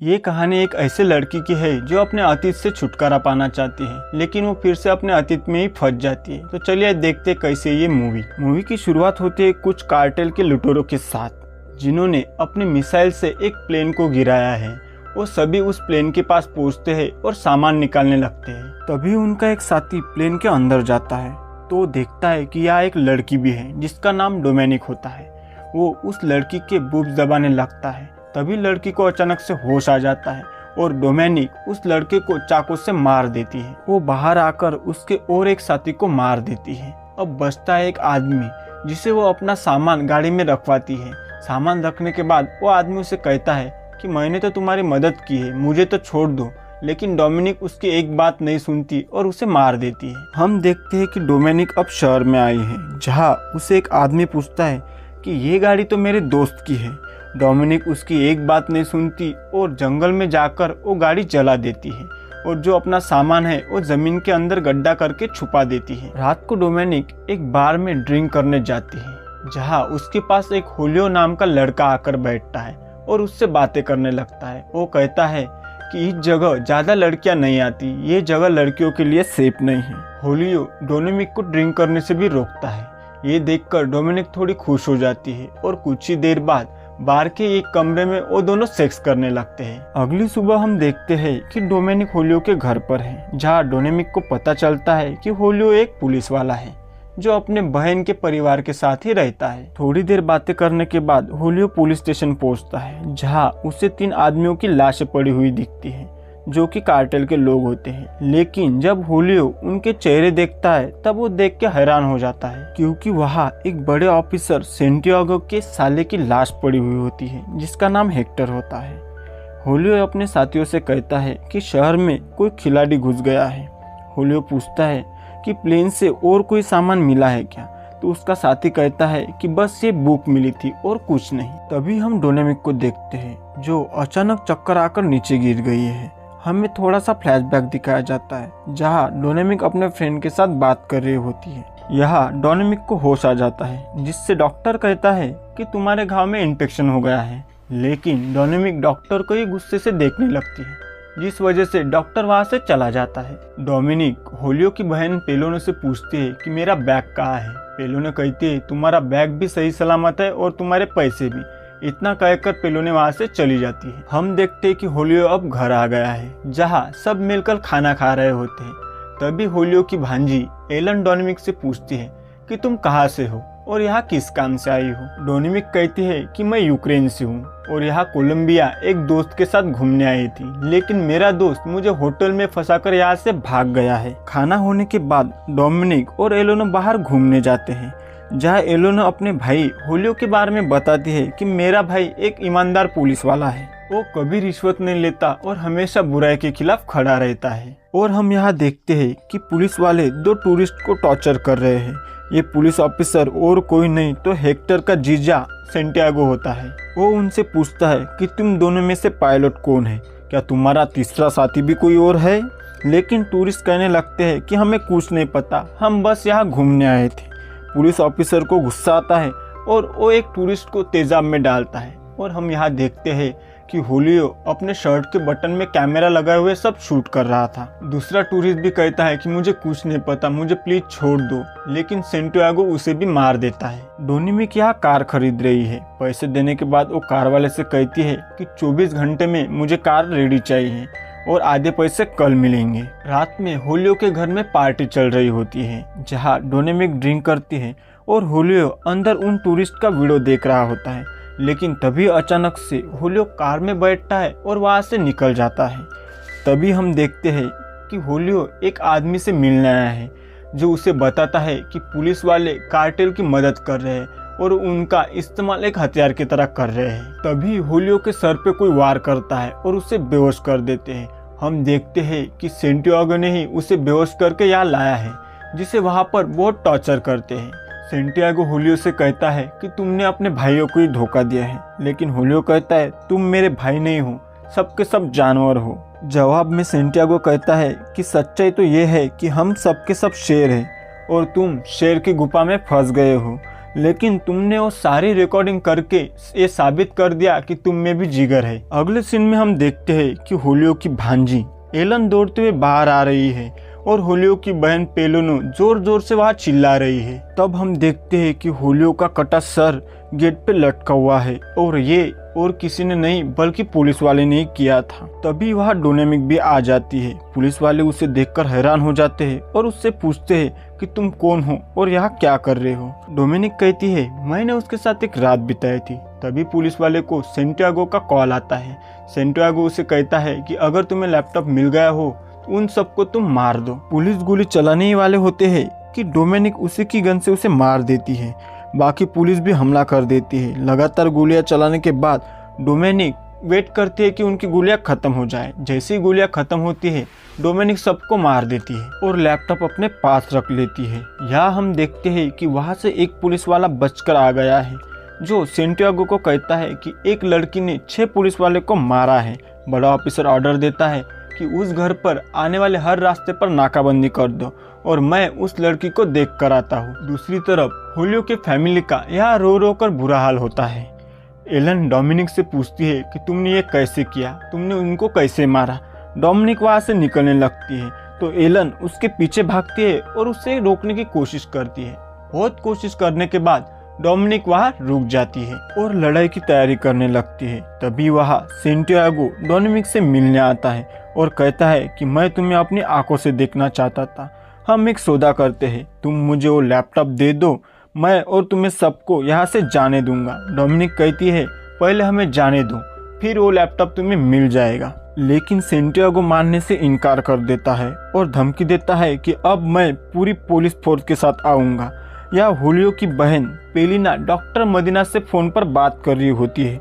ये कहानी एक ऐसे लड़की की है जो अपने अतीत से छुटकारा पाना चाहती है, लेकिन वो फिर से अपने अतीत में ही फंस जाती है। तो चलिए देखते कैसे ये मूवी की शुरुआत होती है कुछ कार्टेल के लुटेरों के साथ, जिन्होंने अपनी मिसाइल से एक प्लेन को गिराया है। वो सभी उस प्लेन के पास पहुंचते हैं और सामान निकालने लगते हैं। तभी उनका एक साथी प्लेन के अंदर जाता है तो देखता है कि यहाँ एक लड़की भी है जिसका नाम डोमेनिक होता है। वो उस लड़की के बूब्स दबाने लगता है। तभी लड़की को अचानक से होश आ जाता है और डोमेनिक उस लड़के को चाकू से मार देती है। वो बाहर आकर उसके और एक साथी को मार देती है। अब बचता है एक आदमी जिसे वो अपना सामान गाड़ी में रखवाती है। सामान रखने के बाद वो आदमी उसे कहता है कि मैंने तो तुम्हारी मदद की है, मुझे तो छोड़ दो। लेकिन डोमिनिक उसकी एक बात नहीं सुनती और उसे मार देती है। हम देखते हैं कि डोमिनिक अब शहर में आई है, जहाँ उसे एक आदमी पूछता है कि ये गाड़ी तो मेरे दोस्त की है। डोमिनिक उसकी एक बात नहीं सुनती और जंगल में जाकर वो गाड़ी जला देती है और जो अपना सामान है वो जमीन के अंदर गड्ढा करके छुपा देती है। रात को डोमिनिक एक बार में ड्रिंक करने जाती है, जहाँ उसके पास एक होलियो नाम का लड़का आकर बैठता है और उससे बातें करने लगता है। वो कहता है कि इस जगह ज्यादा लड़कियां नहीं आती, ये जगह लड़कियों के लिए सेफ नहीं है। होलियो डोमिनिक को ड्रिंक करने से भी रोकता है। ये देखकर डोमिनिक थोड़ी खुश हो जाती है और कुछ ही देर बाद बाहर के एक कमरे में वो दोनों सेक्स करने लगते हैं। अगली सुबह हम देखते हैं कि डोमिनिक होलियो के घर पर है, जहाँ डोमिनिक को पता चलता है कि होलियो एक पुलिस वाला है जो अपने बहन के परिवार के साथ ही रहता है। थोड़ी देर बातें करने के बाद होलियो पुलिस स्टेशन पहुंचता है, जहां उसे 3 आदमियों की लाशें पड़ी हुई दिखती हैं, जो कि कार्टेल के लोग होते हैं। लेकिन जब होलियो उनके चेहरे देखता है तब वो देख के हैरान हो जाता है, क्योंकि वहाँ एक बड़े ऑफिसर सेंटियागो के साले की लाश पड़ी हुई होती है, जिसका नाम हेक्टर होता है। होलियो अपने साथियों से कहता है कि शहर में कोई खिलाड़ी घुस गया है। होलियो पूछता है कि प्लेन से और कोई सामान मिला है क्या, तो उसका साथी कहता है कि बस ये बुक मिली थी और कुछ नहीं। तभी हम डोमिनिक को देखते हैं जो अचानक चक्कर आकर नीचे गिर गई है। हमें थोड़ा सा फ्लैशबैक दिखाया जाता है, जहाँ डोमिनिक अपने फ्रेंड के साथ बात कर रही होती है। यहाँ डोमिनिक को होश आ जाता है, जिससे डॉक्टर कहता है कि तुम्हारे घाव में इन्फेक्शन हो गया है। लेकिन डोमिनिक डॉक्टर को ही गुस्से से देखने लगती है, जिस वजह से डॉक्टर वहां से चला जाता है। डोमिनिक होलियो की बहन पेलोने से पूछती है कि मेरा बैग कहाँ है। पेलोने कहती है तुम्हारा बैग भी सही सलामत है और तुम्हारे पैसे भी। इतना कहकर पेलोने वहां से चली जाती है। हम देखते हैं कि होलियो अब घर आ गया है, जहाँ सब मिलकर खाना खा रहे होते हैं। तभी होलियो की भांजी एलन डोमिनिक से पूछती है कि तुम कहाँ से हो और यहाँ किस काम से आई हो। डोमिनिक कहती है कि मैं यूक्रेन से हूँ और यहाँ कोलंबिया एक दोस्त के साथ घूमने आई थी, लेकिन मेरा दोस्त मुझे होटल में फंसाकर यहाँ से भाग गया है। खाना होने के बाद डोमिनिक और एलोना बाहर घूमने जाते हैं, जहाँ एलोना अपने भाई होलियो के बारे में बताती है कि मेरा भाई एक ईमानदार पुलिस वाला है, वो कभी रिश्वत नहीं लेता और हमेशा बुराई के खिलाफ खड़ा रहता है। और हम यहाँ देखते हैं कि पुलिस वाले 2 टूरिस्ट को टॉर्चर कर रहे हैं। ये पुलिस ऑफिसर और कोई नहीं तो हेक्टर का जीजा सेंटियागो होता है। वो उनसे पूछता है कि तुम दोनों में से पायलट कौन है, क्या तुम्हारा तीसरा साथी भी कोई और है। लेकिन टूरिस्ट कहने लगते हैं कि हमें कुछ नहीं पता, हम बस यहाँ घूमने आए थे। पुलिस ऑफिसर को गुस्सा आता है और वो एक टूरिस्ट को तेजाब में डालता है। और हम यहाँ देखते हैं कि होलियो अपने शर्ट के बटन में कैमरा लगाए हुए सब शूट कर रहा था। दूसरा टूरिस्ट भी कहता है कि मुझे कुछ नहीं पता, मुझे प्लीज छोड़ दो, लेकिन सेंटियागो उसे भी मार देता है। डोमिनिक यहाँ कार खरीद रही है। पैसे देने के बाद वो कार वाले से कहती है कि 24 घंटे में मुझे कार रेडी चाहिए और आधे पैसे कल मिलेंगे। रात में होलियो के घर में पार्टी चल रही होती है, जहाँ डोमिनिक ड्रिंक करती है और होलियो अंदर उन टूरिस्ट का वीडियो देख रहा होता है। लेकिन तभी अचानक से होलियो कार में बैठता है और वहां से निकल जाता है। तभी हम देखते हैं कि होलियो एक आदमी से मिलने आया है, जो उसे बताता है कि पुलिस वाले कार्टेल की मदद कर रहे हैं और उनका इस्तेमाल एक हथियार की तरह कर रहे हैं। तभी होलियो के सर पे कोई वार करता है और उसे बेहोश कर देते हैं। हम देखते हैं कि सेंटियागो ने ही उसे बेहोश करके यहाँ लाया है, जिसे वहाँ पर बहुत टॉर्चर करते हैं। सेंटियागो होलियो से कहता है कि तुमने अपने भाइयों को ही धोखा दिया है, लेकिन होलियो कहता है तुम मेरे भाई नहीं हो, सबके सब जानवर हो। जवाब में सेंटियागो कहता है कि सच्चाई तो ये है कि हम सबके सब शेर हैं और तुम शेर की गुफा में फंस गए हो। लेकिन तुमने वो सारी रिकॉर्डिंग करके ये साबित कर दिया कि तुम में भी जिगर है। अगले सीन में हम देखते हैं कि होलियो की भांजी एलन दौड़ते हुए बाहर आ रही है और होलियो की बहन पेलोनो जोर जोर से वहाँ चिल्ला रही है। तब हम देखते हैं कि होलियो का कटा सर गेट पे लटका हुआ है और ये और किसी ने नहीं बल्कि पुलिस वाले ने ही किया था। तभी वहाँ डोनेमिक भी आ जाती है। पुलिस वाले उसे देखकर हैरान हो जाते हैं और उससे पूछते हैं कि तुम कौन हो और यहाँ क्या कर रहे हो। डोमिनिक कहती है मैंने उसके साथ एक रात बिताई थी। तभी पुलिस वाले को सेंटियागो का कॉल आता है। सेंटियागो उसे कहता है कि अगर तुम्हें लैपटॉप मिल गया हो उन सबको तुम मार दो। पुलिस गोली चलाने ही वाले होते हैं कि डोमिनिक उसी की गन से उसे मार देती है। बाकी पुलिस भी हमला कर देती है। लगातार गोलियां चलाने के बाद डोमिनिक वेट करती है कि उनकी गोलियां खत्म हो जाए। जैसे ही गोलियां खत्म होती है डोमिनिक सबको मार देती है और लैपटॉप अपने पास रख लेती है। यहाँ हम देखते हैं कि वहाँ से एक पुलिस वाला बचकर आ गया है जो सेंटियागो को कहता है कि एक लड़की ने 6 पुलिस वाले को मारा है। बड़ा ऑफिसर ऑर्डर देता है कि उस घर पर आने वाले हर रास्ते पर नाकाबंदी कर दो और मैं उस लड़की को देख कर आता हूँ। दूसरी तरफ होलियो के फैमिली का यहाँ रो रो कर बुरा हाल होता है। एलन डोमिनिक से पूछती है कि तुमने ये कैसे किया, तुमने उनको कैसे मारा। डोमिनिक वहाँ से निकलने लगती है तो एलन उसके पीछे भागती है और उसे रोकने की कोशिश करती है। बहुत कोशिश करने के बाद डोमिनिक वहाँ रुक जाती है और लड़ाई की तैयारी करने लगती है। तभी वहाँ सेंटियागो डोमिनिक से मिलने आता है और कहता है कि मैं तुम्हें अपनी आंखों से देखना चाहता था। हम एक सौदा करते हैं, तुम मुझे वो लैपटॉप दे दो, मैं और तुम्हें सबको यहाँ से जाने दूंगा। डोमिनिक कहती है पहले हमें जाने दो, फिर वो लैपटॉप तुम्हें मिल जाएगा। लेकिन सेंटियागो मानने से इनकार कर देता है और धमकी देता है कि अब मैं पूरी पुलिस फोर्स के साथ आऊँगा। यह होलियो की बहन पेलिना डॉक्टर मदीना से फ़ोन पर बात कर रही होती है।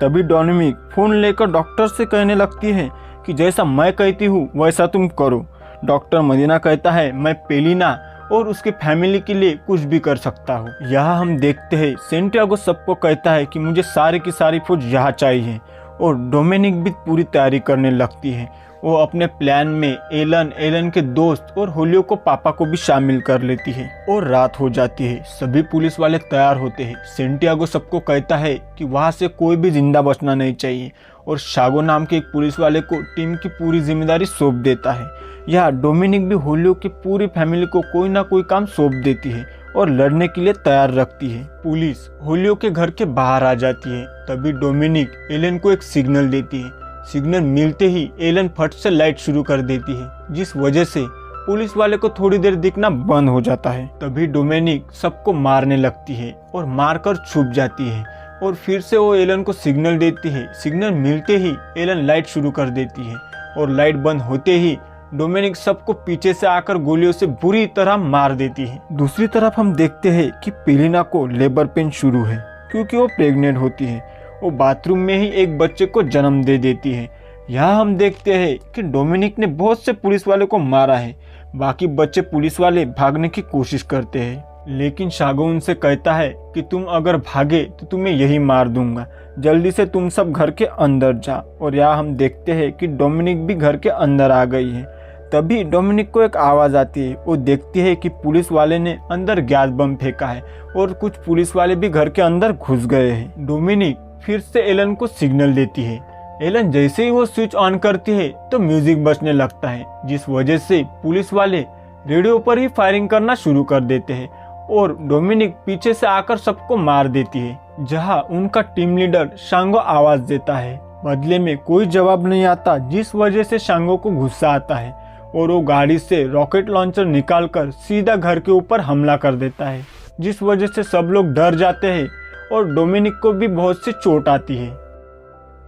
तभी डोमिनिक फ़ोन लेकर डॉक्टर से कहने लगती है कि जैसा मैं कहती हूँ वैसा तुम करो। डॉक्टर मदीना कहता है मैं पेलिना और उसके फैमिली के लिए कुछ भी कर सकता हूँ। यहाँ हम देखते हैं सेंटियागो सबको कहता है कि मुझे सारी की सारी फौज यहाँ चाहिए और डोमिनिक भी पूरी तैयारी करने लगती है। वो अपने प्लान में एलन के दोस्त और होलियो को पापा को भी शामिल कर लेती है और रात हो जाती है। सभी पुलिस वाले तैयार होते हैं। सेंटियागो सबको कहता है कि वहाँ से कोई भी जिंदा बचना नहीं चाहिए और शागो नाम के एक पुलिस वाले को टीम की पूरी जिम्मेदारी सौंप देता है। यहाँ डोमिनिक भी होलियो की पूरी फैमिली को कोई ना कोई काम सौंप देती है और लड़ने के लिए तैयार रखती है। पुलिस होलियो के घर के बाहर आ जाती है। तभी डोमिनिक एलन को एक सिग्नल देती है। सिग्नल मिलते ही एलन फट से लाइट शुरू कर देती है, जिस वजह से पुलिस वाले को थोड़ी देर दिखना बंद हो जाता है। तभी डोमिनिक सबको मारने लगती है और मारकर छुप जाती है और फिर से वो एलन को सिग्नल देती है। सिग्नल मिलते ही एलन लाइट शुरू कर देती है और लाइट बंद होते ही डोमिनिक सबको पीछे से आकर गोलियों से बुरी तरह मार देती है। दूसरी तरफ हम देखते हैं कि पेलिना को लेबर पेन शुरू है क्योंकि वो प्रेग्नेंट होती है। वो बाथरूम में ही एक बच्चे को जन्म दे देती है। यहाँ हम देखते हैं कि डोमिनिक ने बहुत से पुलिस वाले को मारा है। बाकी बच्चे पुलिस वाले भागने की कोशिश करते हैं, लेकिन शागो उनसे कहता है कि तुम अगर भागे तो तुम्हें यही मार दूंगा, जल्दी से तुम सब घर के अंदर जाओ। और यहाँ हम देखते हैं कि डोमिनिक भी घर के अंदर आ गई है। तभी डोमिनिक को एक आवाज़ आती है। वो देखती है कि पुलिस वाले ने अंदर गैस बम फेंका है और कुछ पुलिस वाले भी घर के अंदर घुस गए हैं। डोमिनिक फिर से एलन को सिग्नल देती है। एलन जैसे ही वो स्विच ऑन करती है तो म्यूजिक बजने लगता है, जिस वजह से पुलिस वाले रेडियो पर ही फायरिंग करना शुरू कर देते हैं और डोमिनिक पीछे से आकर सबको मार देती है। जहां उनका टीम लीडर शांगो आवाज देता है, बदले में कोई जवाब नहीं आता, जिस वजह से शांगो को गुस्सा आता है और वो गाड़ी से रॉकेट लॉन्चर निकालकर सीधा घर के ऊपर हमला कर देता है, जिस वजह से सब लोग डर जाते हैं और डोमिनिक को भी बहुत सी चोट आती है।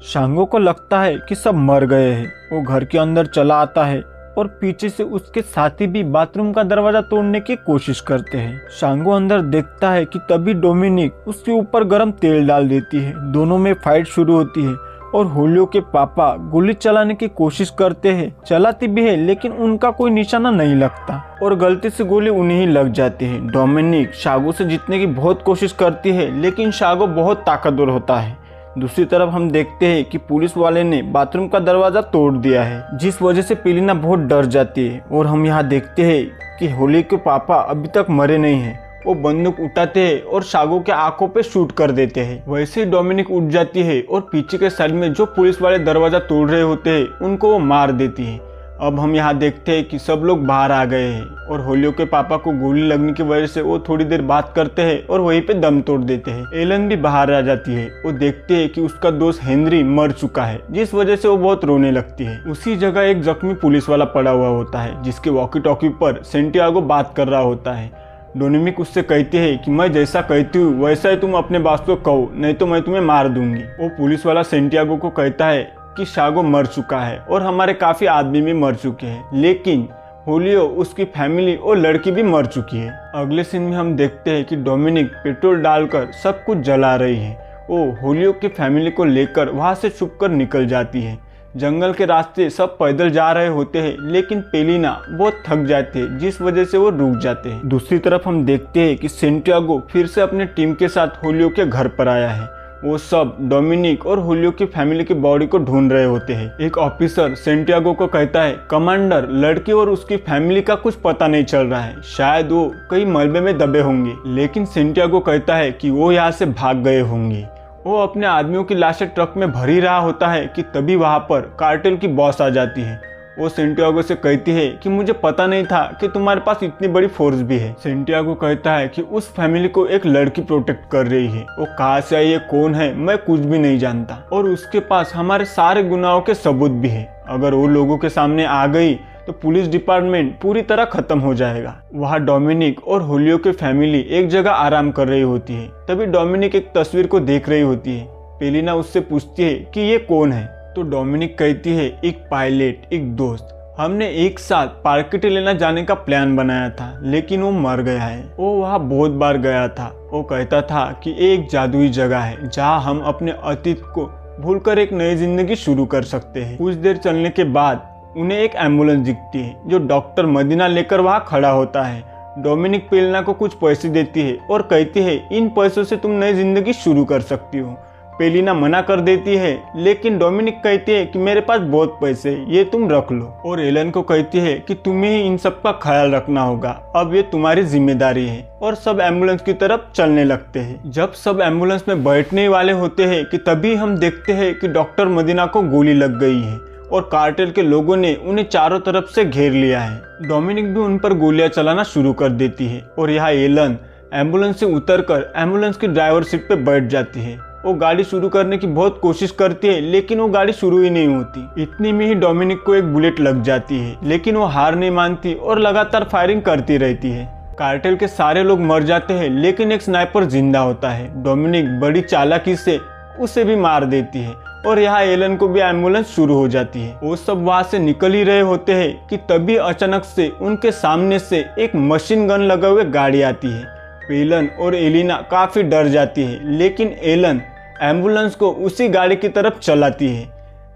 शांगो को लगता है कि सब मर गए हैं। वो घर के अंदर चला आता है और पीछे से उसके साथी भी बाथरूम का दरवाजा तोड़ने की कोशिश करते हैं। शांगो अंदर देखता है कि तभी डोमिनिक उसके ऊपर गर्म तेल डाल देती है। दोनों में फाइट शुरू होती है और होलियो के पापा गोली चलाने की कोशिश करते हैं, चलाती भी है, लेकिन उनका कोई निशाना नहीं लगता और गलती से गोली उन्हें ही लग जाती है। डोमिनिक शागो से जीतने की बहुत कोशिश करती है, लेकिन शागो बहुत ताकतवर होता है। दूसरी तरफ हम देखते हैं कि पुलिस वाले ने बाथरूम का दरवाजा तोड़ दिया है, जिस वजह से पेलिना बहुत डर जाती है। और हम यहाँ देखते हैं कि होली के पापा अभी तक मरे नहीं हैं वो बंदूक उठाते हैं और शागो के आंखों पे शूट कर देते हैं। वैसे ही डोमिनिक उठ जाती है और पीछे के साइड में जो पुलिस वाले दरवाजा तोड़ रहे होते हैं उनको वो मार देती है। अब हम यहाँ देखते हैं कि सब लोग बाहर आ गए हैं और होलियो के पापा को गोली लगने की वजह से वो थोड़ी देर बात करते हैं और वहीं पे दम तोड़ देते हैं। एलन भी बाहर आ जाती है। वो देखते हैं कि उसका दोस्त हेनरी मर चुका है, जिस वजह से वो बहुत रोने लगती है। उसी जगह एक जख्मी पुलिस वाला पड़ा हुआ होता है, जिसके वॉकी टॉकी पर सेंटियागो बात कर रहा होता है। डोमिनिक उससे कहते हैं कि मैं जैसा कहती हूँ वैसा ही तुम अपने बॉस को कहो, नहीं तो मैं तुम्हें मार दूंगी। वो पुलिस वाला सेंटियागो को कहता है कि शागो मर चुका है और हमारे काफी आदमी भी मर चुके हैं, लेकिन होलियो, उसकी फैमिली और लड़की भी मर चुकी है। अगले सीन में हम देखते हैं कि डोमिनिक पेट्रोल डालकर सब कुछ जला रही है। वो होलियो की फैमिली को लेकर वहां से छुपकर निकल जाती है। जंगल के रास्ते सब पैदल जा रहे होते हैं, लेकिन पेलिना बहुत थक जाती है, जिस वजह से वो रुक जाते हैं। दूसरी तरफ हम देखते हैं कि सेंटियागो फिर से अपने टीम के साथ होलियो के घर पर आया है। वो सब डोमिनिक और होलियो की फैमिली की बॉडी को ढूंढ रहे होते हैं। एक ऑफिसर सेंटियागो को कहता है, कमांडर, लड़की और उसकी फैमिली का कुछ पता नहीं चल रहा है, शायद वो कहीं मलबे में दबे होंगे। लेकिन सेंटियागो कहता है कि वो यहाँ से भाग गए होंगे। वो अपने आदमियों की लाशें ट्रक में भर ही रहा होता है कि तभी वहां पर कार्टेल की बॉस आ जाती है। वो सेंटियागो से कहती है कि मुझे पता नहीं था कि तुम्हारे पास इतनी बड़ी फोर्स भी है। सेंटियागो कहता है कि उस फैमिली को एक लड़की प्रोटेक्ट कर रही है। वो कहाँ से आई है, कौन है, मैं कुछ भी नहीं जानता, और उसके पास हमारे सारे गुनाहों के सबूत भी है। अगर वो लोगों के सामने आ गई तो पुलिस डिपार्टमेंट पूरी तरह खत्म हो जाएगा। वहाँ डोमिनिक और होलियो की फैमिली एक जगह आराम कर रही होती है। तभी डोमिनिक एक तस्वीर को देख रही होती है। पेलिना उससे पूछती है कि ये कौन है, तो डोमिनिक कहती है, एक पायलट, एक दोस्त, हमने एक साथ पार्किट लेना जाने का प्लान बनाया था, लेकिन वो मर गया है। वो वहाँ बहुत बार गया था। वो कहता था कि एक जादुई जगह है जहाँ हम अपने अतीत को भूलकर एक नई जिंदगी शुरू कर सकते हैं। कुछ देर चलने के बाद उन्हें एक एम्बुलेंस दिखती है जो डॉक्टर मदीना लेकर वहाँ खड़ा होता है। डोमिनिक पेलिना को कुछ पैसे देती है और कहती है, इन पैसों से तुम नई जिंदगी शुरू कर सकती हो। पेलिना मना कर देती है, लेकिन डोमिनिक कहती है कि मेरे पास बहुत पैसे हैं, ये तुम रख लो। और एलन को कहती है कि तुम्हें ही इन सब का ख्याल रखना होगा, अब ये तुम्हारी जिम्मेदारी है। और सब एम्बुलेंस की तरफ चलने लगते हैं। जब सब एम्बुलेंस में बैठने वाले होते हैं कि तभी हम देखते हैं कि डॉक्टर मदीना को गोली लग गई है और कार्टेल के लोगों ने उन्हें चारों तरफ से घेर लिया है। डोमिनिक भी उन पर गोलियां चलाना शुरू कर देती है और यहाँ एलन एम्बुलेंस से उतरकर एम्बुलेंस की ड्राइवर सीट पे बैठ जाती है। वो गाड़ी शुरू करने की बहुत कोशिश करती है, लेकिन वो गाड़ी शुरू ही नहीं होती। इतनी में ही डोमिनिक को एक बुलेट लग जाती है, लेकिन वो हार नहीं मानती और लगातार फायरिंग करती रहती है। कार्टेल के सारे लोग मर जाते हैं, लेकिन एक स्नाइपर जिंदा होता है। डोमिनिक बड़ी चालाकी से उसे भी मार देती है और यहाँ एलन को भी एम्बुलेंस शुरू हो जाती है। वो सब वहाँ से निकल ही रहे होते हैं कि तभी अचानक से उनके सामने से एक मशीन गन लगे हुए गाड़ी आती है। पेलन और एलिना काफी डर जाती है, लेकिन एलन एम्बुलेंस को उसी गाड़ी की तरफ चलाती है।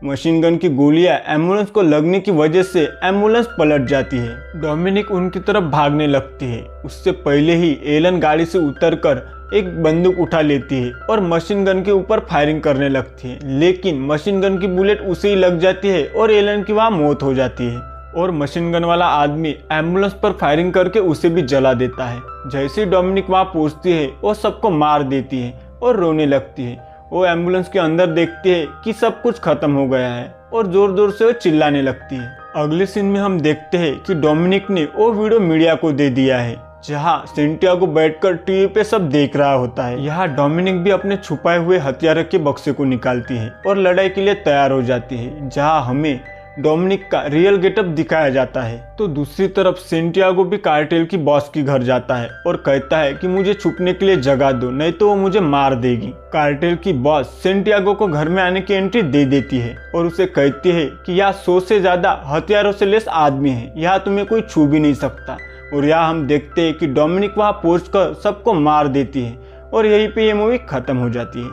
मशीन गन की गोलियां एम्बुलेंस को लगने की वजह से एम्बुलेंस पलट जाती है। डोमिनिक उनकी तरफ भागने लगती है। उससे पहले ही एलन गाड़ी से उतरकर एक बंदूक उठा लेती है और मशीन गन के ऊपर फायरिंग करने लगती है, लेकिन मशीन गन की बुलेट उसे ही लग जाती है और एलन की वहाँ मौत हो जाती है। और मशीन गन वाला आदमी एम्बुलेंस पर फायरिंग करके उसे भी जला देता है। जैसे ही डोमिनिक वहाँ पहुँचती है, वो सबको मार देती है और रोने लगती है। वो एम्बुलेंस के अंदर देखती है कि सब कुछ खत्म हो गया है और जोर जोर से वो चिल्लाने लगती है। अगले सीन में हम देखते हैं कि डोमिनिक ने वो वीडियो मीडिया को दे दिया है, जहां सेंटियागो बैठकर टीवी पे सब देख रहा होता है। यहाँ डोमिनिक भी अपने छुपाए हुए हथियार के बक्से को निकालती है और लड़ाई के लिए तैयार हो जाती है, जहां हमें डोमिनिक का रियल गेटअप दिखाया जाता है। तो दूसरी तरफ सेंटियागो भी कार्टेल की बॉस के घर जाता है और कहता है कि मुझे छुपने के लिए जगह दो, नहीं तो वो मुझे मार देगी। कार्टेल की बॉस सेंटियागो को घर में आने की एंट्री दे देती है और उसे कहती है कि यहाँ 100 से ज्यादा हथियारों से लेस आदमी है, यहाँ तुम्हें कोई छू भी नहीं सकता। और यहाँ हम देखते हैं कि डोमिनिक वहाँ पहुंचकर सबको मार देती है और यहीं पे ये मूवी खत्म हो जाती है।